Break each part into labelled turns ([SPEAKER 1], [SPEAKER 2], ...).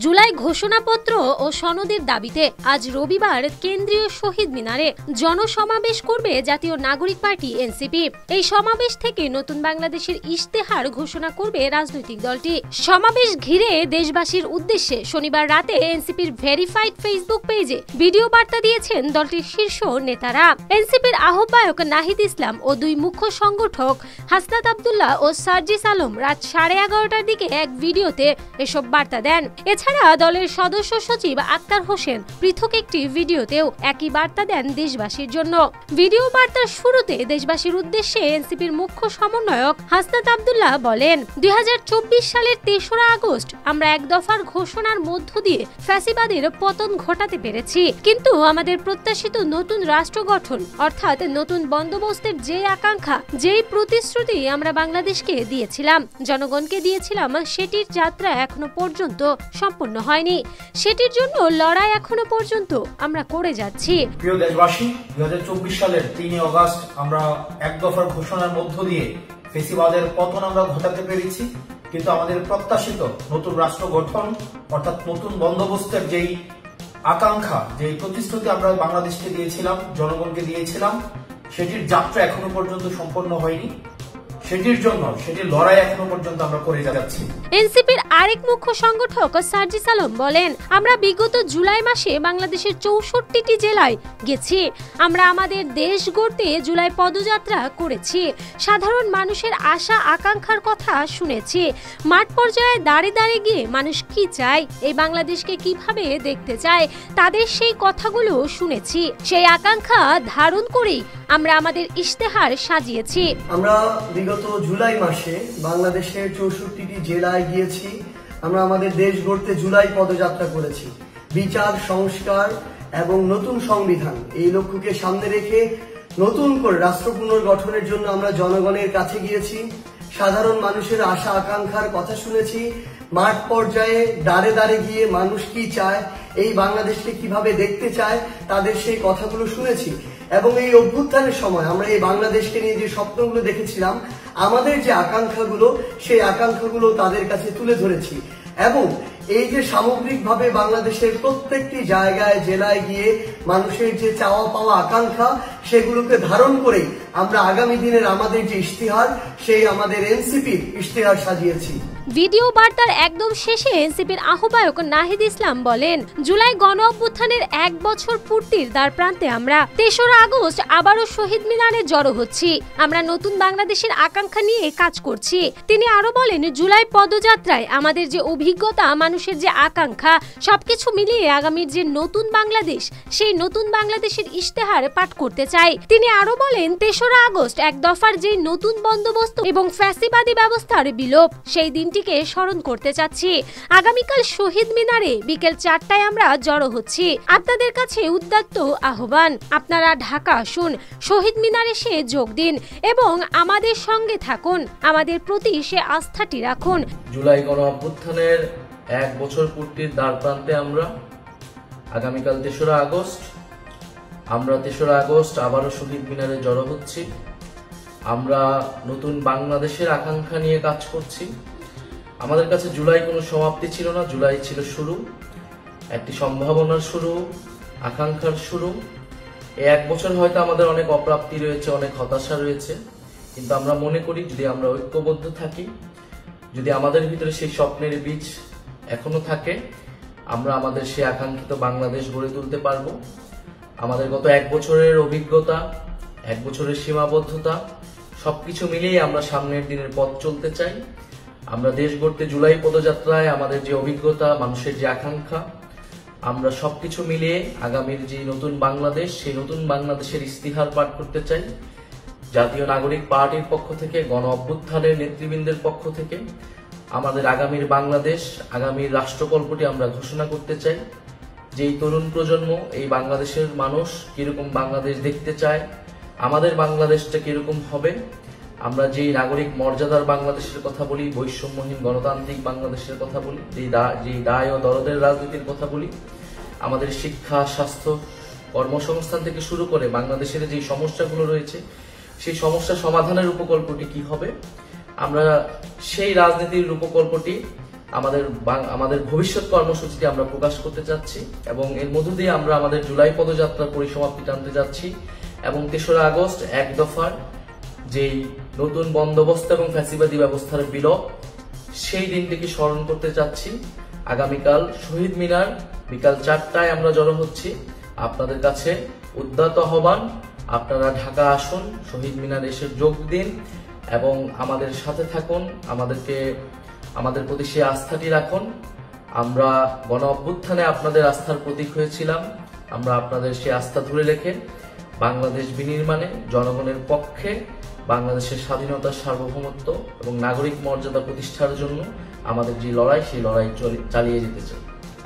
[SPEAKER 1] জুলাই ঘোষণাপত্র ও সনদের দাবিতে আজ রবিবার কেন্দ্রীয় শহীদ মিনারে জনসমাবেশ করবে জাতীয় নাগরিক পার্টি এনসিপি। এই সমাবেশ থেকে নতুন বাংলাদেশের ইশতেহার ঘোষণা করবে রাজনৈতিক দলটি। সমাবেশ ঘিরে দেশবাসীর উদ্দেশ্যে শনিবার রাতে এনসিপির ভেরিফাইড ফেসবুক পেজে ভিডিও বার্তা দিয়েছেন দলটির শীর্ষ নেতারা। এনসিপির আহ্বায়ক নাহিদ ইসলাম ও দুই মুখ্য সংগঠক হাসনাত আব্দুল্লাহ ও সার্জিস আলম রাত 11:30টার দিকে এক ভিডিওতে এসব বার্তা দেন। এছাড়া দলের সদস্য সচিব আক্তার হোসেন পৃথক একটি ভিডিওতেও একই বার্তা দেন দেশবাসীর জন্য। ভিডিও বার্তার শুরুতে দেশবাসীর উদ্দেশ্যে এনসিপির মুখ্য সমন্বয়ক হাসনাত আব্দুল্লাহ বলেন, 2024 সালের 3রা আগস্ট আমরা এক দফার ঘোষণার মধ্য দিয়ে ফ্যাসিবাদের পতন ঘটাতে পেরেছি, কিন্তু আমাদের প্রত্যাশিত নতুন রাষ্ট্র গঠন অর্থাৎ নতুন বন্দোবস্তের যে আকাঙ্ক্ষা, যেই প্রতিশ্রুতি আমরা বাংলাদেশকে দিয়েছিলাম, জনগণকে দিয়েছিলাম, সেটির যাত্রা এখনো পর্যন্ত সম্পূর্ণ হয়নি। সেটির জন্য লড়াই এখনো পর্যন্ত আমরা করে যাচ্ছি।
[SPEAKER 2] প্রিয় দেশবাসী, 2024 সালের 3 আগস্ট আমরা এক দফার ঘোষণার মধ্য দিয়ে ফ্যাসিবাদের পতন আমরা ঘটাতে পেরেছি, কিন্তু আমাদের প্রত্যাশিত নতুন রাষ্ট্র গঠন অর্থাৎ নতুন বন্দোবস্তের যেই আকাঙ্ক্ষা, যেই প্রতিশ্রুতি আমরা বাংলাদেশকে দিয়েছিলাম, জনগণকে দিয়েছিলাম, সেটির যাত্রা এখনো পর্যন্ত সম্পন্ন হয়নি। সেটির লড়াই এখনো পর্যন্ত আমরা করে যাচ্ছি।
[SPEAKER 1] এনসিপির আরেক মুখ্য সংগঠক সার্জিস আলম বলেন, আমরা বিগত জুলাই মাসে বাংলাদেশের 64টি জেলায় গেছি। আমরা আমাদের দেশ গড়তে জুলাই পদযাত্রা করেছি। সাধারণ মানুষের আশা আকাঙ্ক্ষার কথা শুনেছি। মাঠ পর্যায়ে দাঁড়িয়ে গিয়ে মানুষ কি চায়, এই বাংলাদেশকে কিভাবে দেখতে চায়, তাদের সেই কথাগুলো শুনেছি। সেই আকাঙ্ক্ষা ধারণ করেই আমরা আমাদের ইশতেহার সাজিয়েছি।
[SPEAKER 3] আমরা বিগত জুলাই মাসে বাংলাদেশের 64টি জেলায় গিয়েছি। আমরা আমাদের দেশ গড়তে জুলাই পদযাত্রা করেছি। বিচার, সংস্কার এবং নতুন সংবিধান এই লক্ষ্যকে সামনে রেখে নতুন করে রাষ্ট্র পুনর্গঠনের জন্য আমরা জনগণের কাছে গিয়েছি। সাধারণ মানুষের আশা আকাঙ্ক্ষার কথা শুনেছি। মাঠ পর্যায়ে দাঁড়িয়ে গিয়ে মানুষ কি চায়, এই বাংলাদেশকে কিভাবে দেখতে চায়, তাদের সেই কথাগুলো শুনেছি। এবং এই অভ্যুত্থানের সময় আমরা এই বাংলাদেশকে নিয়ে যে স্বপ্নগুলো দেখেছিলাম, আমাদের যে আকাঙ্ক্ষাগুলো, সেই আকাঙ্ক্ষাগুলো তাদের কাছে তুলে ধরেছি। এবং এই যে সামগ্রিকভাবে বাংলাদেশের প্রত্যেকটি জায়গায় জেলায় গিয়ে মানুষের যে চাওয়া পাওয়া আকাঙ্ক্ষা, সেগুলোকে ধারণ করে আমরা আগামী দিনের আমাদের যে ইশতেহার, সেই আমাদের এনসিপির ইশতেহার সাজিয়েছি।
[SPEAKER 1] ভিডিও বার্তার একদম শেষে এনসিপির আহ্বায়ক নাহিদ ইসলাম বলেন, জুলাই গণ অভ্যুত্থানের 1 বছর পূর্তির দ্বার প্রান্তে আমরা 3রা আগস্ট আবারও শহীদ মিনারে জড়ো হচ্ছি। আমরা নতুন বাংলাদেশের আকাঙ্ক্ষা নিয়ে কাজ করছি। তিনি আরো বলেন, জুলাই পদযাত্রায় আমাদের যে অভিজ্ঞতা, মানুষের যে আকাঙ্ক্ষা, সবকিছু মিলিয়ে আগামীর যে নতুন বাংলাদেশ, সেই নতুন বাংলাদেশের ইশতেহার পাঠ করতে চাই। তিনি আরো বলেন, 3রা আগস্ট এক দফার যে নতুন বন্দোবস্ত এবং ফ্যাসিবাদী ব্যবস্থার বিলোপ, সেই দিনটিকে স্মরণ করতে চাচ্ছি। আগামীকাল শহীদ মিনারে বিকেল 4টায় আমরা জড়ো হচ্ছি। আপনাদের কাছে উদাত্ত আহ্বান, আপনারা ঢাকা আসুন, শহীদ মিনারে এসে যোগ দিন এবং আমাদের সঙ্গে থাকুন, আমাদের প্রতি সে আস্থাটি রাখুন।
[SPEAKER 4] জুলাই গণ অভ্যুত্থানের 1 বছর পূর্তির দ্বার প্রান্তে আমরা আগামীকাল 3রা আগস্ট আবারও শহীদ মিনারে জড়ো হচ্ছি। আমরা নতুন বাংলাদেশের আকাঙ্ক্ষা নিয়ে কাজ করছি। আমাদের কাছে জুলাই কোনো সমাপ্তি ছিল না, জুলাই ছিল শুরু, একটি সম্ভাবনার শুরু, আকাঙ্ক্ষার শুরু। এই 1 বছর হয়তো আমাদের অনেক অপ্রাপ্তি রয়েছে, অনেক হতাশা রয়েছে, কিন্তু আমরা মনে করি যদি আমরা ঐক্যবদ্ধ থাকি, যদি আমাদের ভিতরে সেই স্বপ্নের বীজ এখনো থাকে, আমরা আমাদের সেই আকাঙ্ক্ষিত বাংলাদেশ গড়ে তুলতে পারবো। আমাদের গত 1 বছরের অভিজ্ঞতা, 1 বছরের সীমাবদ্ধতা, সবকিছু মিলিয়ে আমরা সামনের দিনের পথ চলতে চাই। আমরা দেশ গড়তে জুলাই পদযাত্রায় আমাদের যে অভিজ্ঞতা, মানুষের যে আকাঙ্ক্ষা, আমরা সবকিছু মিলিয়ে আগামীর যে নতুন বাংলাদেশ, সেই নতুন বাংলাদেশের ইশতেহার পাঠ করতে চাই। জাতীয় নাগরিক পার্টির পক্ষ থেকে, গণ অভ্যুত্থানের নেতৃবৃন্দের পক্ষ থেকে আমাদের আগামীর বাংলাদেশ, আগামীর রাষ্ট্রকল্পটি আমরা ঘোষণা করতে চাই। যেই তরুণ প্রজন্ম, এই বাংলাদেশের মানুষ কিরকম বাংলাদেশ দেখতে চায়, আমাদের বাংলাদেশটা কিরকম হবে, আমরা যেই নাগরিক মর্যাদার বাংলাদেশের কথা বলি, বৈষম্যহীন গণতান্ত্রিক বাংলাদেশের কথা বলি, যেই দায় ও দরদের রাজনীতির কথা বলি, আমাদের শিক্ষা, স্বাস্থ্য, কর্মসংস্থান থেকে শুরু করে বাংলাদেশের যে সমস্যাগুলো রয়েছে, সেই সমস্যা সমাধানের উপকল্পটি কি হবে, আমরা সেই রাজনীতির রূপকল্পটি আমাদের ভবিষ্যৎ কর্মসূচিটি আমরা প্রকাশ করতে চাচ্ছি এবং এর মধ্য দিয়ে আমরা আমাদের জুলাই পদযাত্রার পরিসমাপ্তি টানতে যাচ্ছি এবং ৩রা আগস্ট এক দফার যেই নতুন বন্দোবস্ত এবং ফ্যাসিবাদী ব্যবস্থার বিলোপ সেই দিনটিকে স্মরণ করতে চাচ্ছি। আগামীকাল শহীদ মিনার বিকাল 4টায় আমরা জড়ো হচ্ছি। আপনাদের কাছে উদ্যত আহ্বান, আপনারা ঢাকা আসুন, শহীদ মিনার এসে যোগ দিন এবং আমাদের সাথে থাকুন, আমাদের প্রতি সেই আস্থাটি রাখুন। আমরা গণ অভ্যুত্থানে আপনাদের আস্থার প্রতীক হয়েছিলাম, আমরা আপনাদের সেই আস্থা ধরে রেখে বাংলাদেশ বিনির্মাণে জনগণের পক্ষে বাংলাদেশের স্বাধীনতা, সার্বভৌমত্ব এবং নাগরিক মর্যাদা প্রতিষ্ঠার জন্য আমাদের যে লড়াই, সেই লড়াই চালিয়ে যেতে চাই।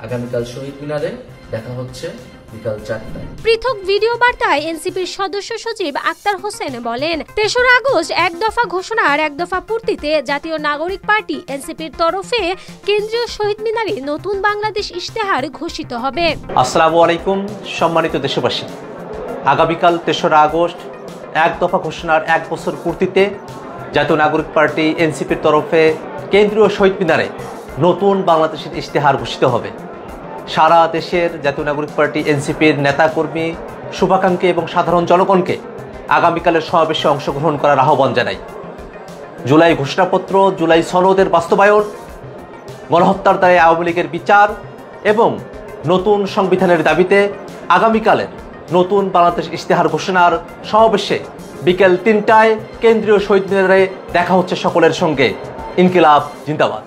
[SPEAKER 4] আগামীকাল শহীদ মিনারে দেখা হচ্ছে বিকাল 4টায়।
[SPEAKER 1] পৃথক ভিডিও বার্তায় এনসিপির সদস্য সচিব আক্তার হোসেন বলেন, ৩রা আগস্ট এক দফা ঘোষণার এক দফা পূর্তিতে জাতীয় নাগরিক পার্টি এনসিপির তরফে কেন্দ্রীয় শহীদ মিনারে নতুন বাংলাদেশ ইশতেহার ঘোষিত হবে।
[SPEAKER 5] আসসালামু আলাইকুম সম্মানিত দেশবাসী, আগামীকাল ৩রা আগস্ট এক দফা ঘোষণার 1 বছর পূর্তিতে জাতীয় নাগরিক পার্টি এনসিপির তরফে কেন্দ্রীয় শহীদ মিনারে নতুন বাংলাদেশের ইশতেহার ঘোষিত হবে। সারা দেশের জাতীয় নাগরিক পার্টি এনসিপির নেতাকর্মী, শুভাকাঙ্ক্ষী এবং সাধারণ জনগণকে আগামীকালের সমাবেশে অংশগ্রহণ করার আহ্বান জানাই। জুলাই ঘোষণাপত্র, জুলাই সনদের বাস্তবায়ন, গণহত্যার দায়ে আওয়ামী লীগের বিচার এবং নতুন সংবিধানের দাবিতে আগামীকালের নতুন বাংলাদেশ ইশতেহার ঘোষণার সমাবেশে বিকেল 3টায় কেন্দ্রীয় শহীদ মিনারে দেখা হচ্ছে সকলের সঙ্গে। ইনকিলাব জিন্দাবাদ।